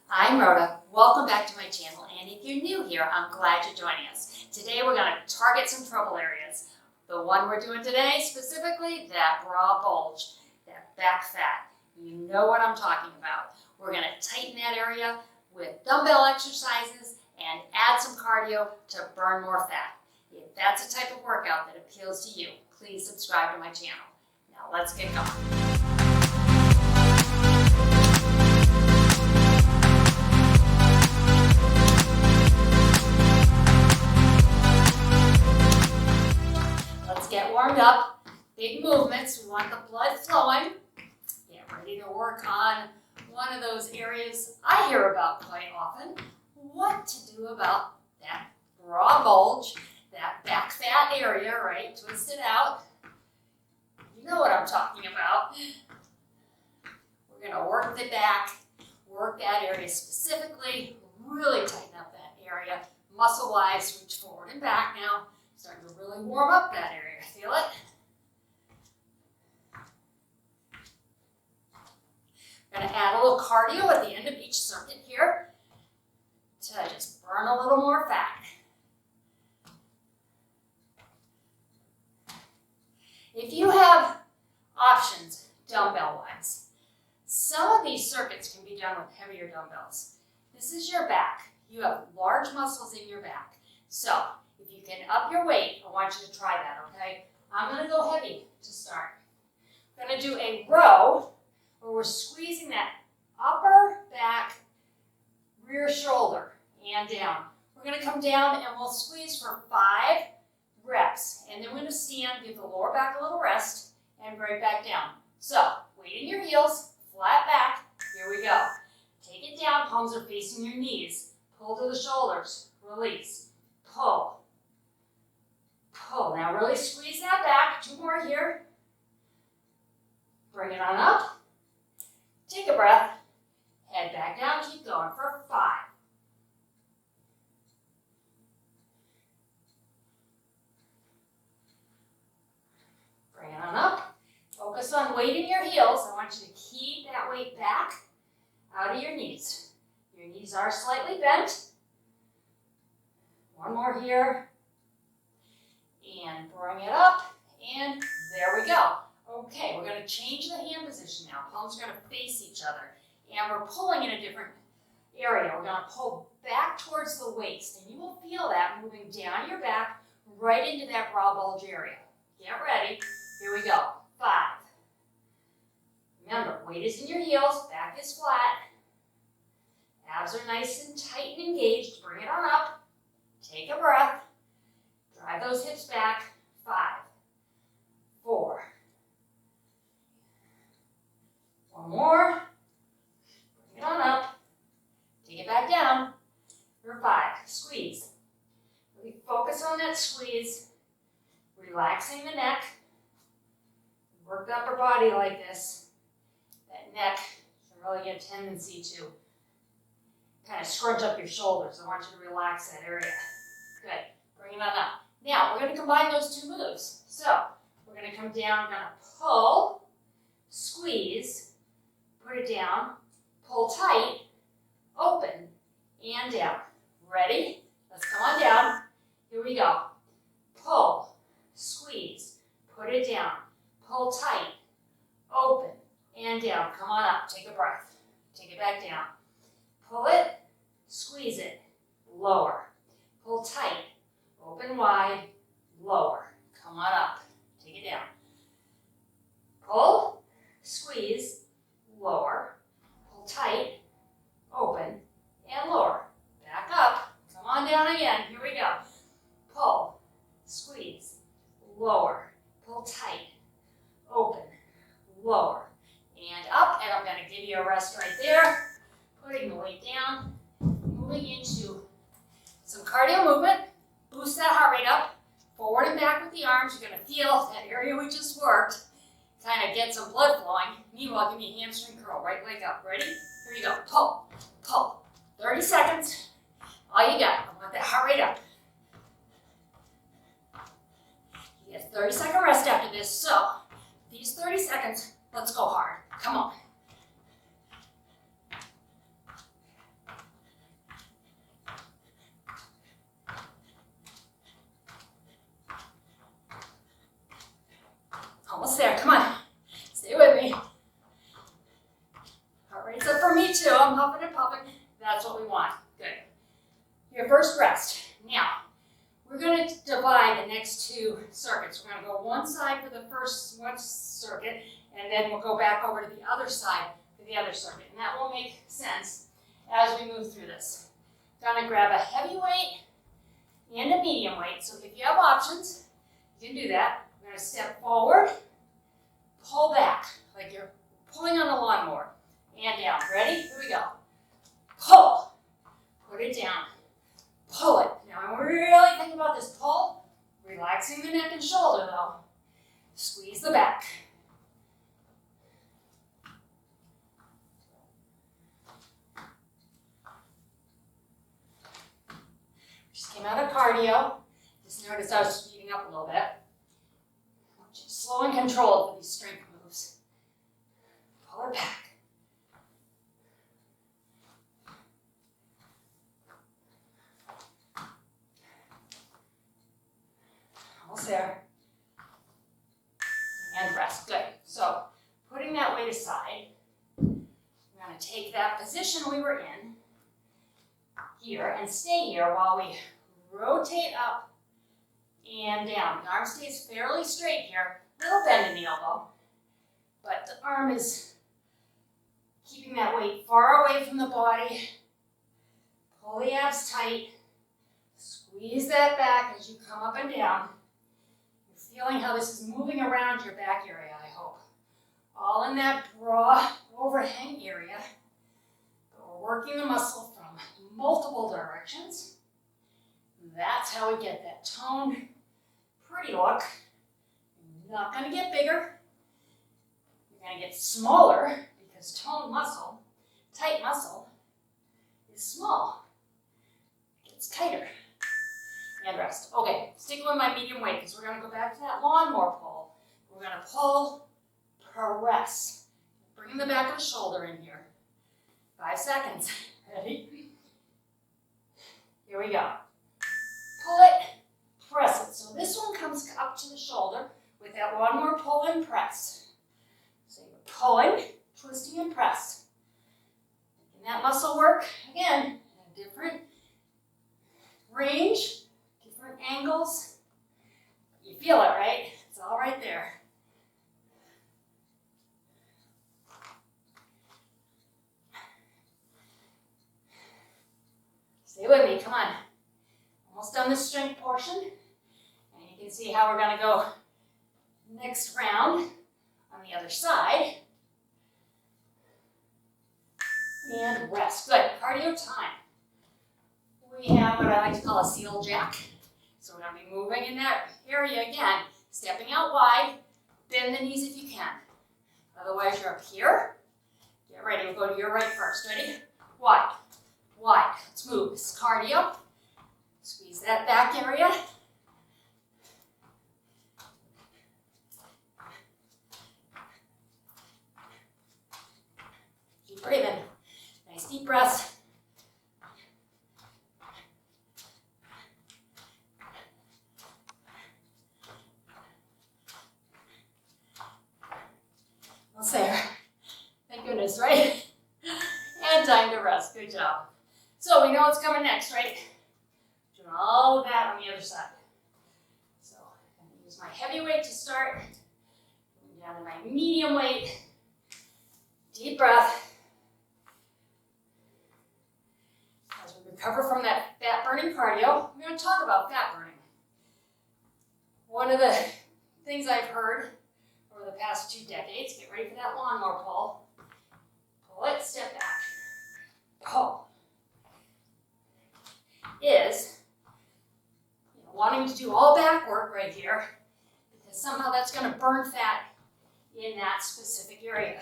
I'm Rhoda. Welcome back to my channel, and if you're new here, I'm glad you're joining us. Today we're going to target some trouble areas. The one we're doing today, specifically, that bra bulge, that back fat. You know what I'm talking about. We're going to tighten that area with dumbbell exercises and add some cardio to burn more fat. If that's the type of workout that appeals to you, please subscribe to my channel. Now let's get going. Get warmed up, big movements, we want the blood flowing. Get ready to work on one of those areas I hear about quite often, what to do about that bra bulge, that back fat area, right? Twist it out. You know what I'm talking about. We're gonna work the back, work that area specifically, really tighten up that area. Muscle-wise, reach forward and back now. Starting to really warm up that area. Feel it? I'm going to add a little cardio at the end of each circuit here to just burn a little more fat. If you have options dumbbell-wise, some of these circuits can be done with heavier dumbbells. This is your back. You have large muscles in your back. So, if you can up your weight, I want you to try that, okay? I'm going to go heavy to start. I'm going to do a row where we're squeezing that upper back, rear shoulder, and down. We're going to come down and we'll squeeze for 5 reps. And then we're going to stand, give the lower back a little rest, and bring it back down. So, weight in your heels, flat back. Here we go. Take it down, palms are facing your knees. Pull to the shoulders, release, pull. Pull. Now really squeeze that back. 2 more here. Bring it on up. Take a breath. Head back down. Keep going for 5. Bring it on up. Focus on weight in your heels. I want you to keep that weight back out of your knees. Your knees are slightly bent. 1 more here. And bring it up, and there we go. Okay, we're going to change the hand position now. Palms are going to face each other, and we're pulling in a different area. We're going to pull back towards the waist, and you will feel that moving down your back right into that bra bulge area. Get ready. Here we go. 5. Remember, weight is in your heels, back is flat. Abs are nice and tight and engaged. Bring it on up. Take a breath. Drive those hips back. 5, 4. 1 more. Bring it on up. Take it back down. For 5. Squeeze. Really focus on that squeeze. Relaxing the neck. Work the upper body like this. That neck can really get a tendency to kind of scrunch up your shoulders. I want you to relax that area. Good. Bring it on up. Now, we're going to combine those 2 moves. So, we're going to come down, we're going to pull, squeeze, put it down, pull tight, open, and down. Ready? Let's come on down. Here we go. Pull, squeeze, put it down, pull tight, open, and down. Come on up. Take a breath. Take it back down. Pull it, squeeze it, lower, pull tight, open wide, lower. Come on up. Take it down. Pull, squeeze, lower, pull tight, open, and lower. Back up. Come on down again. Here we go. Pull, squeeze, lower, pull tight, open, lower, and up. And I'm going to give you a rest right there. Putting the weight down, moving into some cardio movement. Boost that heart rate up, forward and back with the arms. You're going to feel that area we just worked, kind of get some blood flowing. Meanwhile, give me a hamstring curl, right leg up. Ready? Here you go. Pull, pull. 30 seconds. All you got. I want that heart rate up. You get a 30-second rest after this. So, these 30 seconds, let's go hard. Come on. Almost there, come on. Stay with me. Heart rate's up for me too. I'm huffing and puffing. That's what we want. Good. Your first rest. Now, we're going to divide the next two circuits. We're going to go one side for the first one circuit, and then we'll go back over to the other side for the other circuit. And that will make sense as we move through this. Going to grab a heavy weight and a medium weight. So if you have options, you can do that. We're going to step forward, pull back, like you're pulling on a lawnmower, and down. Ready? Here we go. Pull. Put it down. Pull it. Now, when we really think about this pull, relaxing the neck and shoulder though. Squeeze the back. Just came out of cardio. Just noticed I was speeding up a little bit. Just slow and controlled for these strength moves. Pull it back. Almost there. And rest. Good. So, putting that weight aside, we're going to take that position we were in here and stay here while we rotate up and down. The arm stays fairly straight here. Little bend in the elbow, but the arm is keeping that weight far away from the body. Pull the abs tight. Squeeze that back as you come up and down. You're feeling how this is moving around your back area, I hope. All in that broad overhang area. But we're working the muscle from multiple directions. That's how we get that toned, pretty look. You're not going to get bigger. You're going to get smaller because toned muscle, tight muscle, is small. It gets tighter. And rest. Okay, stick with my medium weight because we're going to go back to that lawnmower pull. We're going to pull, press. Bring the back of the shoulder in here. 5 seconds. Ready? Here we go. Pull it, press it. So this one comes up to the shoulder with that lawnmower pull and press. So you're pulling, twisting, and press. Making that muscle work, again, in a different range, different angles. You feel it, right? It's all right there. Stay with me, come on. Almost done the strength portion. And you can see how we're going to go next round on the other side. And rest. Good. Cardio time. We have what I like to call a seal jack. So we're going to be moving in that area again. Stepping out wide. Bend the knees if you can. Otherwise, you're up here. Get ready. We'll go to your right first. Ready? Wide. Wide. Let's move. This is cardio. Squeeze that back area. Keep breathing. Nice deep breaths. Almost there. Thank goodness, right? And time to rest. Good job. So we know what's coming next, right? Doing all of that on the other side. So I'm going to use my heavy weight to start. Going down to my medium weight. Deep breath. As we recover from that fat burning cardio, we're going to talk about fat burning. One of the things I've heard over the past 2 decades, get ready for that lawnmower pull. Pull it, step back. Pull. Is wanting to do all back work right here because somehow that's going to burn fat in that specific area.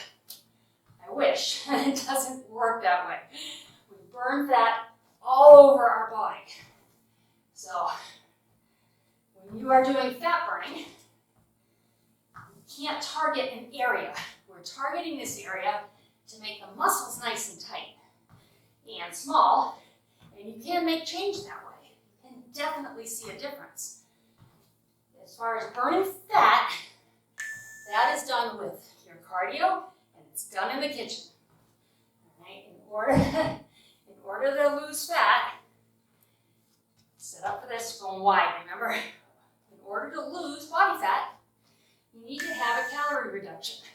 I wish. It doesn't work that way. We burn fat all over our body. So when you are doing fat burning, you can't target an area. We're targeting this area to make the muscles nice and tight and small. And you can make change that way. You can definitely see a difference. As far as burning fat, That is done with your cardio, and it's done in the kitchen. All right? In order to lose fat, set up for this, going wide, remember? In order to lose body fat, you need to have a calorie reduction.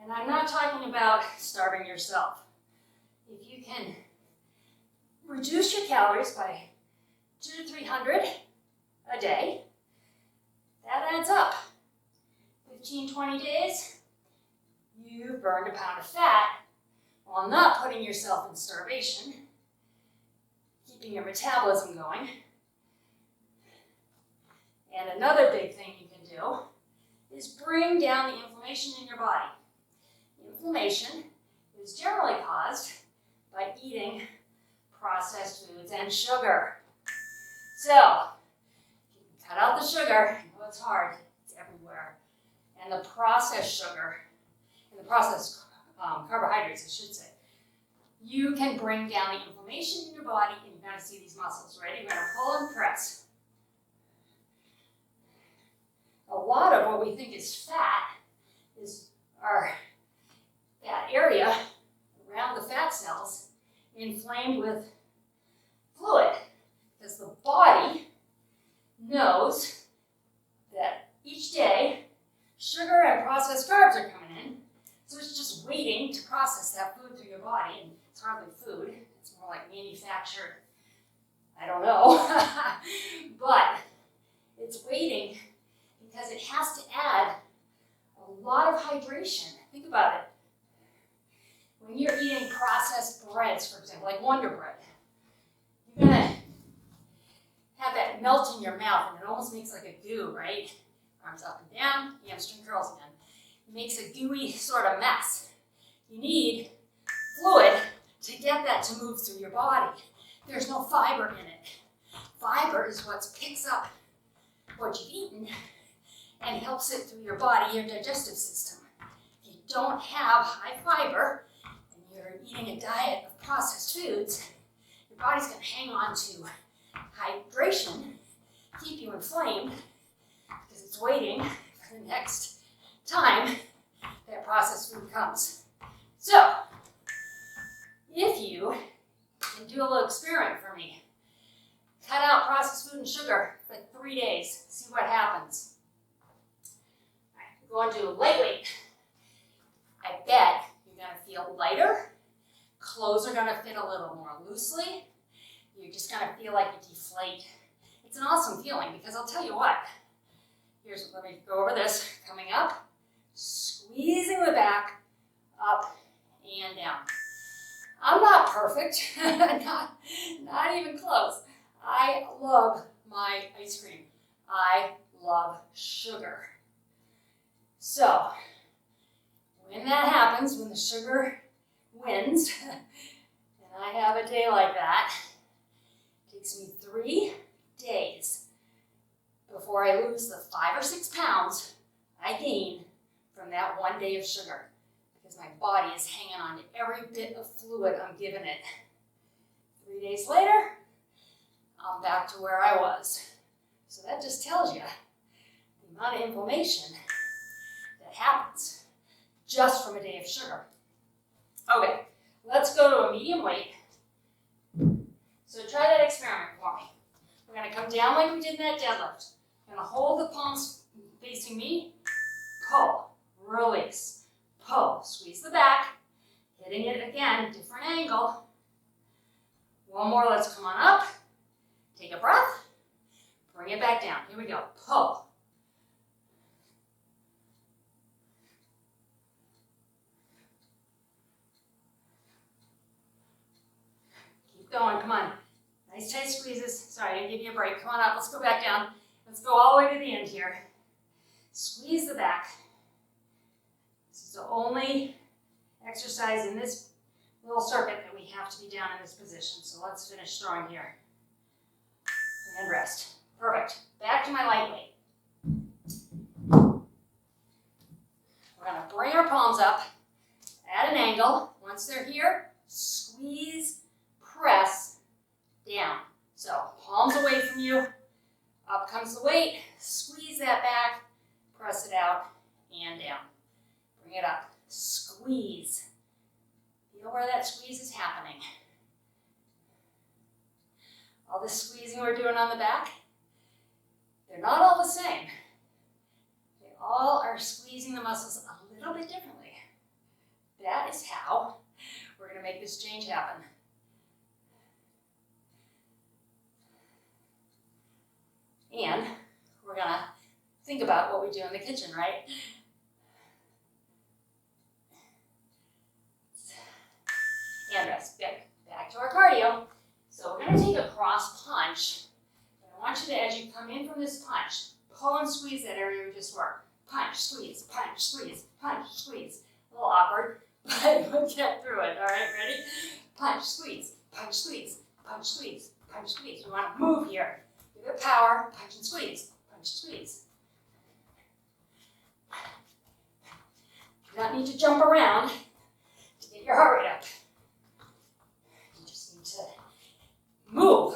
And I'm not talking about starving yourself. If you can reduce your calories by 200 to 300 a day, that adds up. 15, 20 days, you've burned a pound of fat while not putting yourself in starvation, keeping your metabolism going. And another big thing you can do is bring down the inflammation in your body. Inflammation is generally caused by eating processed foods and sugar. So, if you can cut out the sugar, I know it's hard, it's everywhere, and the processed sugar, and the processed carbohydrates, I should say, you can bring down the inflammation in your body, and you're going to see these muscles. Ready? You're going to pull and press. A lot of what we think is fat is our fat area around the fat cells inflamed with fluid, because the body knows that each day sugar and processed carbs are coming in, so it's just waiting to process that food through your body, and it's hardly food, it's more like manufactured, I don't know, but it's waiting because it has to add a lot of hydration. Think about it. When you're eating processed breads, for example, like Wonder Bread, you're going to have that melt in your mouth, and it almost makes like a goo, right? Arms up and down, hamstring curls again. It makes a gooey sort of mess. You need fluid to get that to move through your body. There's no fiber in it. Fiber is what picks up what you've eaten and helps it through your body, your digestive system. If you don't have high fiber, you're eating a diet of processed foods, your body's going to hang on to hydration, keep you inflamed, because it's waiting for the next time that processed food comes. So, if you can do a little experiment for me, cut out processed food and sugar for 3 days, see what happens. All right, we're going to lightweight. I bet you're going to feel lighter. Clothes are going to fit a little more loosely. You're just going to feel like you deflate. It's an awesome feeling, because I'll tell you what. Let me go over this. Coming up, squeezing the back, up and down. I'm not perfect, not even close. I love my ice cream. I love sugar. So, when that happens, when the sugar wins, and I have a day like that, it takes me 3 days before I lose the 5 or 6 pounds I gain from that 1 day of sugar, because my body is hanging on to every bit of fluid I'm giving it. 3 days later, I'm back to where I was. So that just tells you the amount of inflammation that happens just from a day of sugar. Okay, let's go to a medium weight. So try that experiment for me. We're going to come down like we did in that deadlift. I'm going to hold the palms facing me, pull, release, pull, squeeze the back, hitting it again, different angle. One more, let's come on up, take a breath, bring it back down. Here we go, pull. Going, come on. Nice tight squeezes. Sorry, I didn't give you a break. Come on up, let's go back down. Let's go all the way to the end here. Squeeze the back. This is the only exercise in this little circuit that we have to be down in this position. So let's finish strong here. And rest. Perfect. Back to my light weight. We're going to bring our palms up at an angle. Once they're here, squeeze, press down. So palms away from you, up comes the weight, squeeze that back, press it out, that squeeze is happening. All this squeezing we're doing on the back, they're not all the same. They all are squeezing the muscles a little bit differently. That is how we're going to make this change happen. And we're going to think about what we do in the kitchen, right? And rest. Good. Back to our cardio. So we're going to take a cross punch. And I want you to, as you come in from this punch, pull and squeeze that area we just worked. Punch, squeeze, punch, squeeze, punch, squeeze. A little awkward, but we'll get through it. All right, ready? Punch, squeeze, punch, squeeze, punch, squeeze, punch, squeeze. We want to move here. Give it power. Punch and squeeze, punch, squeeze. You don't need to jump around to get your heart rate up. You just need to move.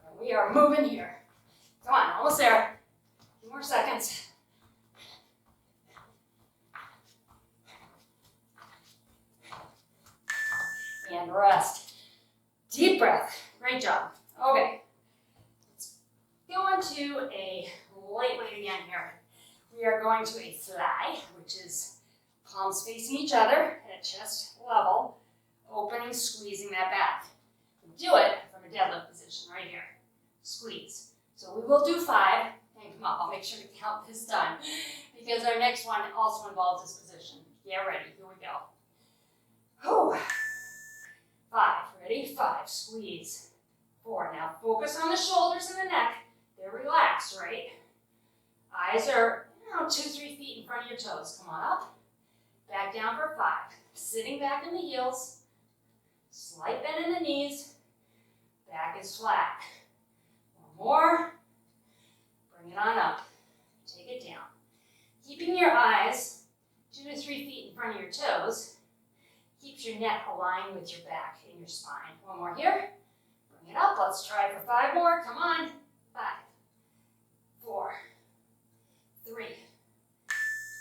And we are moving here. Come on, almost there. A few more seconds. And rest. Deep breath. Great job. Okay. Let's go into a lightweight again here. We are going to a fly, which is palms facing each other at chest level, opening, squeezing that back. We do it from a deadlift position right here. Squeeze. So we will do 5. And come on, I'll make sure to count this done because our next one also involves this position. Get ready. Here we go. Whew. 5. Ready? 5. Squeeze. 4. Now focus on the shoulders and the neck. They're relaxed, right? Eyes are 2-3 feet in front of your toes. Come on up. Back down for 5. Sitting back in the heels. Slight bend in the knees. Back is flat. One more. Bring it on up. Take it down. Keeping your eyes 2-3 feet in front of your toes keeps your neck aligned with your back and your spine. One more here. Bring it up. Let's try for 5 more. Come on. 5, 4, 3,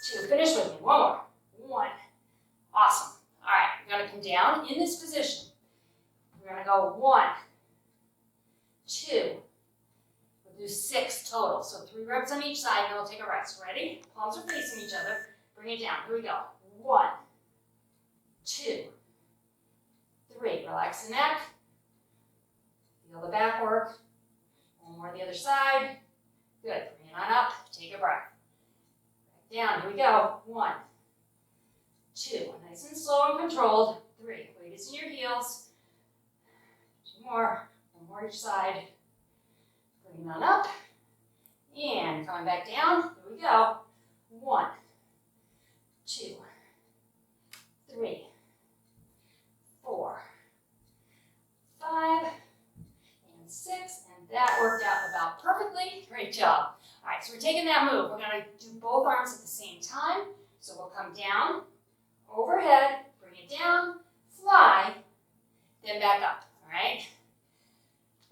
2. Finish with me. One more. 1. Awesome. All right. We're going to come down in this position. We're going to go 1, 2. We'll do 6 total. So 3 reps on each side, and then we'll take a rest. Ready? Palms are facing each other. Bring it down. Here we go. 1, 2, 3. Relax the neck. Feel the back work. One more the other side. Good. Bring it on up. Take a breath. Back down. Here we go. 1, 2. Nice and slow and controlled. 3. Weight is in your heels. 2 more. 1 more each side. Bring it on up. And coming back down. Here we go. 1, 2, 3, 4, 5, and 6. And that worked out about perfectly. Great job. All right, so we're taking that move. We're going to do both arms at the same time. So we'll come down, overhead, bring it down, fly, then back up. All right?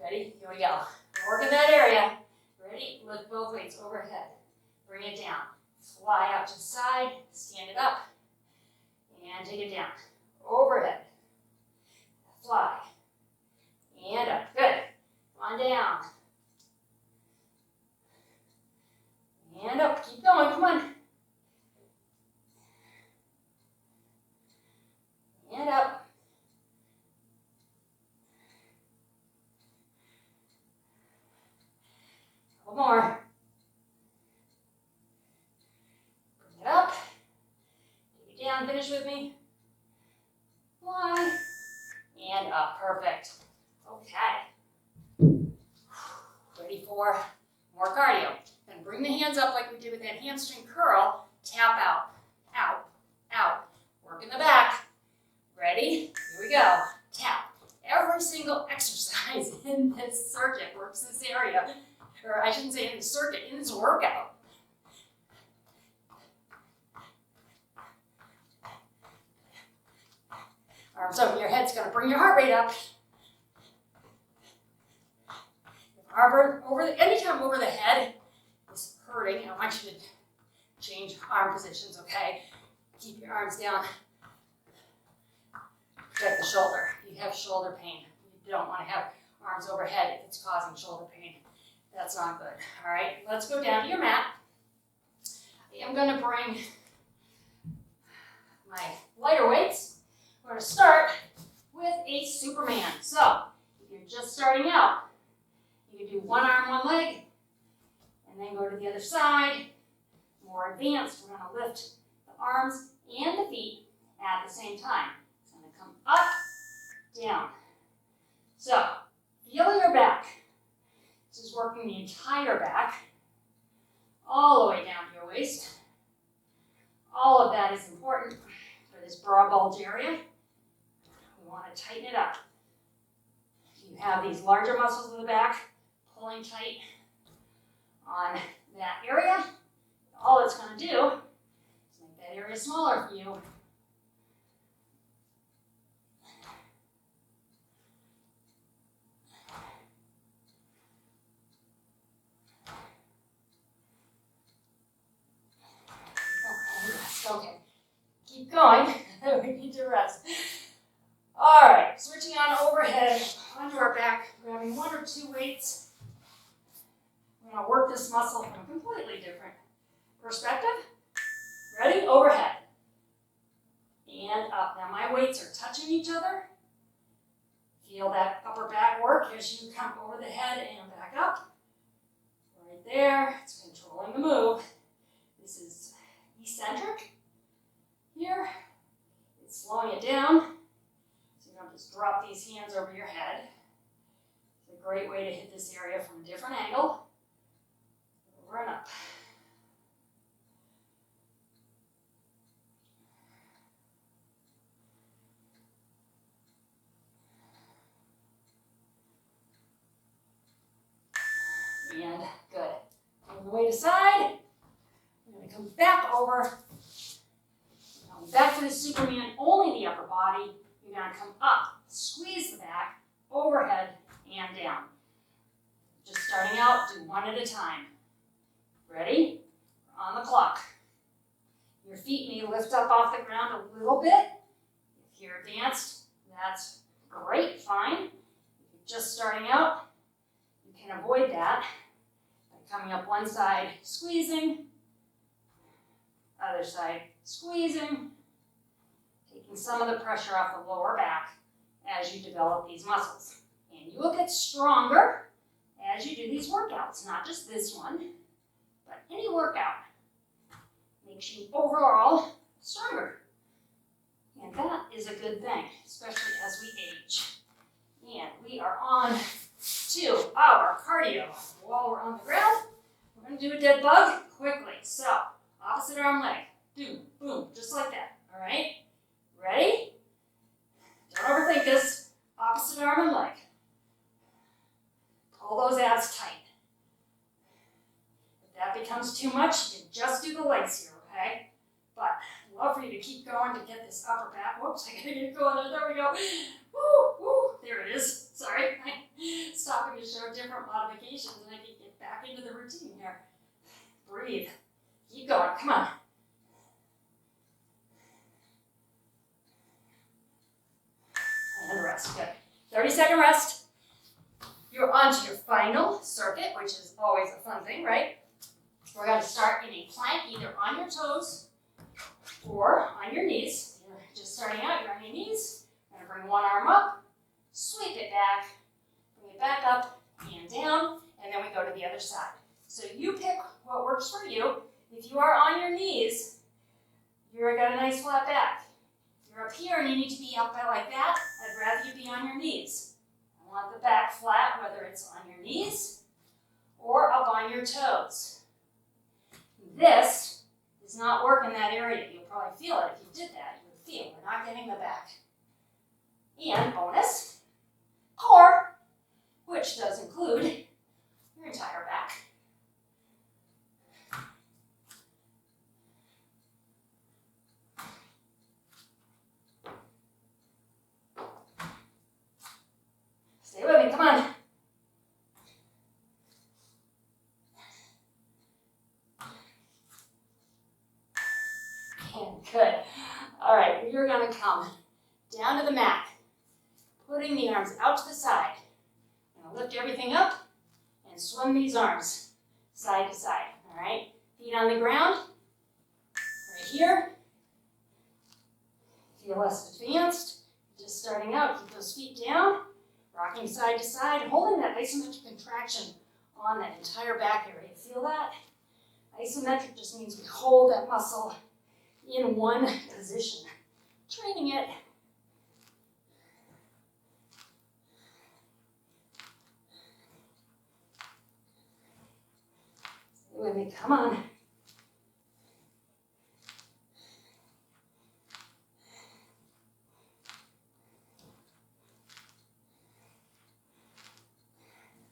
Ready? Here we go. We're working that area. Ready? Lift both weights overhead. Bring it down. Fly out to the side. Stand it up. And take it down. Overhead. Fly. And up. Good. Come on down. And up. Keep going. Come on. And up. A couple more. Bring it up. Take it down. Finish with me. Fly. And up. Perfect. Okay. Ready for more cardio. Then bring the hands up like we did with that hamstring curl. Tap out. Out. Out. Work in the back. Ready? Here we go. Tap. Every single exercise in this circuit works this area. Or I shouldn't say in the circuit, in this workout. Arms over your head's going to bring your heart rate up. Anytime over the head is hurting, I want you to change arm positions, okay? Keep your arms down. check the shoulder. If you have shoulder pain, you don't want to have arms overhead if it's causing shoulder pain. That's not good. All right, let's go down to your mat. I am going to bring my lighter weights. We're going to start with a Superman. So, if you're just starting out, you can do one arm, one leg, and then go to the other side. More advanced, we're going to lift the arms and the feet at the same time. It's going to come up, down. So, feel your back. This is working the entire back, all the way down to your waist. All of that is important for this BRA bulge area. We want to tighten it up. You have these larger muscles in the back, pulling tight on that area. All it's going to do is make that area smaller for you. Okay, keep going. We need to rest. All right, switching on overhead onto our back, grabbing one or two weights. We're going to work this muscle from a completely different perspective. Ready? Overhead. And up. Now my weights are touching each other. Feel that upper back work as you come over the head and back up. Right there. It's controlling the move. This is eccentric. Here, it's slowing it down, so you don't just drop these hands over your head. It's a great way to hit this area from a different angle. Over and up. And good. Move the weight aside. We're going to come back over. Back to the Superman, only the upper body. You're going to come up, squeeze the back, overhead, and down. Just starting out, do one at a time. Ready? We're on the clock. Your feet may lift up off the ground a little bit. If you're advanced, that's great, fine. If you're just starting out, you can avoid that by coming up one side, squeezing, other side, squeezing, taking some of the pressure off the lower back as you develop these muscles. And you will get stronger as you do these workouts, not just this one, but any workout makes you overall stronger. And that is a good thing, especially as we age. And we are on to our cardio. While we're on the ground, we're going to do a dead bug quickly. So, opposite arm leg. Do, boom, just like that. All right? Ready? Don't overthink this. Opposite arm and leg. Pull those abs tight. If that becomes too much, you can just do the legs here, okay? But I'd love for you to keep going to get this upper back. Whoops, I gotta get going. There we go. Woo, woo. There it is. Sorry. Stopping to show different modifications and I can get back into the routine here. Breathe. Keep going. Come on. And rest. Good. 30-second rest. You're on to your final circuit, which is always a fun thing, right? We're going to start in a plank, either on your toes or on your knees. You're just starting out, you're on your knees. You're going to bring one arm up, sweep it back, bring it back up and down, and then we go to the other side. So you pick what works for you. If you are on your knees, you've got a nice flat back. If you're up here and you need to be up like that, I'd rather you be on your knees. I want the back flat, whether it's on your knees or up on your toes. This does not work in that area. You'll probably feel it. If you did that, you would feel we're not getting the back. And bonus, core, which does include your entire back. Stay with me, come on. And good. All right, you're gonna come down to the mat. putting the arms out to the side. I'm going to lift everything up and swim these arms side to side. All right? Feet on the ground. Right here. If you're less advanced, just starting out, keep those feet down, rocking side to side, holding that isometric contraction on that entire back area. Feel that? Isometric just means we hold that muscle in one position. Training it. Stay with me, come on.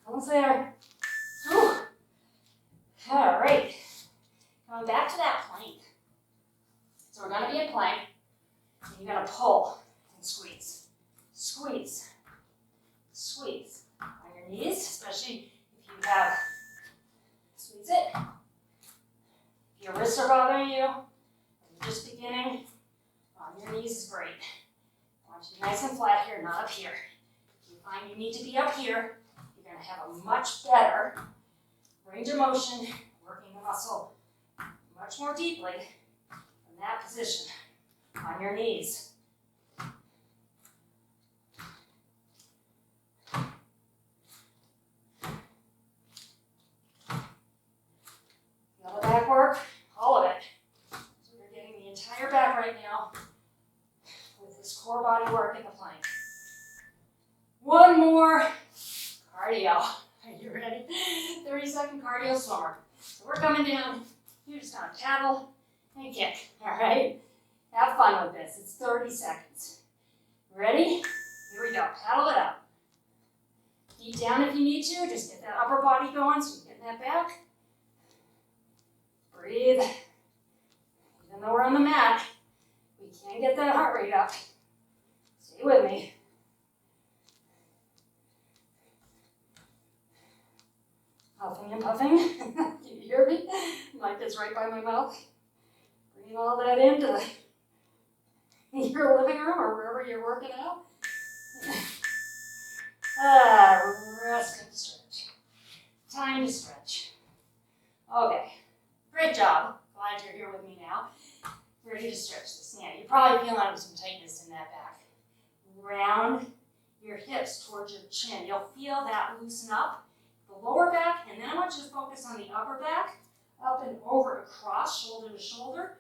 Almost there. Whew. All right. Going back to that plank. So we're going to be in plank. And you're going to pull and squeeze. Squeeze. Squeeze. On your knees, especially if you have, squeeze it. If your wrists are bothering you, and you're just beginning, on your knees is great. I want you to be nice and flat here, not up here. If you find you need to be up here, you're going to have a much better range of motion, working the muscle much more deeply in that position, on your knees. Feel the back work, all of it. So you're getting the entire back right now with this core body work in the plank. One more cardio. Are you ready? 30-second cardio swimmer. So we're coming down. You're just going to paddle and kick. All right? Have fun with this. It's 30 seconds. Ready? Here we go. Paddle it up. Feet down if you need to. Just get that upper body going so you're getting that back. Breathe. Even though we're on the mat, we can get that heart rate up. Stay with me. Huffing and puffing. Can you hear me? Mic is right by my mouth. Bringing all that into your living room or wherever you're working out. Rest and stretch. Time to stretch. Okay. Great job. Glad you're here with me now. Ready to stretch this. Now, you're probably feeling some tightness in that back. Round your hips towards your chin. You'll feel that loosen up. The lower back, and then I want you to focus on the upper back, up and over, across, shoulder to shoulder.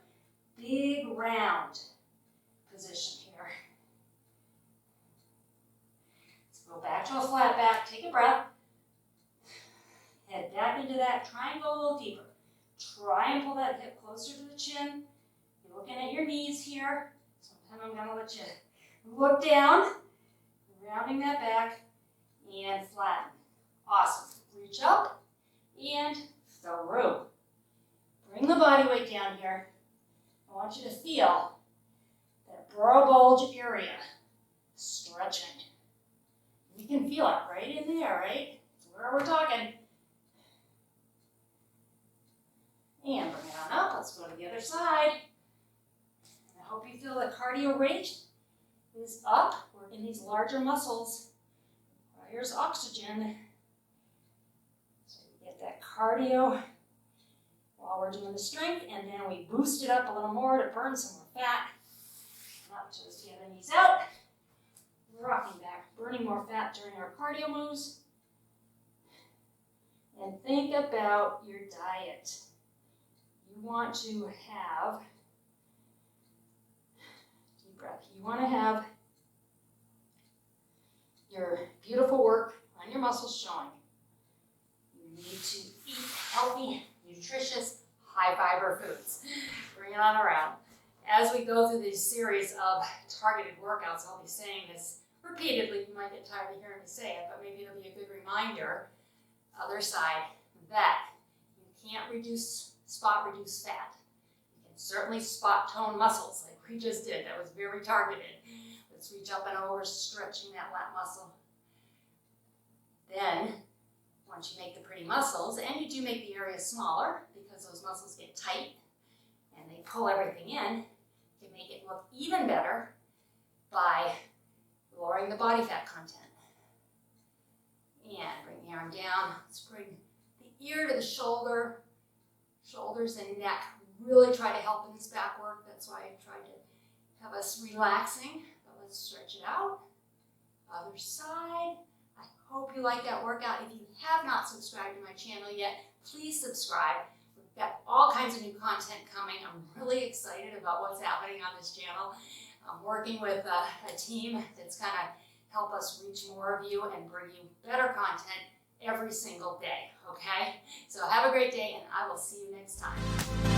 Big round position here. Let's go back to a flat back. Take a breath. Head back into that triangle a little deeper. Try and pull that hip closer to the chin. You're looking at your knees here. Sometimes I'm going to let you look down, rounding that back, and flatten. Awesome. Reach up and through. Bring the body weight down here. I want you to feel that BRA bulge area stretching. You can feel it right in there, right? That's where we're talking. And bring it on up. Let's go to the other side. And I hope you feel the cardio rate is up. We're in these larger muscles. Here's oxygen. That cardio while we're doing the strength, and then we boost it up a little more to burn some more fat. Up to the other knees out. Rocking back, burning more fat during our cardio moves. And think about your diet. You want to have, deep breath, you want to have your beautiful work on your muscles showing. You need to eat healthy, nutritious, high-fiber foods. Bring it on around. As we go through these series of targeted workouts, I'll be saying this repeatedly. You might get tired of hearing me say it, but maybe it'll be a good reminder, other side, that you can't spot reduce fat. You can certainly spot tone muscles like we just did. That was very targeted. Let's reach up and over, stretching that lat muscle. Then, once you make the pretty muscles, and you do make the area smaller because those muscles get tight and they pull everything in, you can make it look even better by lowering the body fat content. And bring the arm down. Let's bring the ear to the shoulder, shoulders and neck. Really try to help in this back work. That's why I tried to have us relaxing. But let's stretch it out. Other side. I hope you like that workout. If you have not subscribed to my channel yet, please subscribe. We've got all kinds of new content coming. I'm really excited about what's happening on this channel. I'm working with a team that's going to help us reach more of you and bring you better content every single day, okay? So have a great day, and I will see you next time.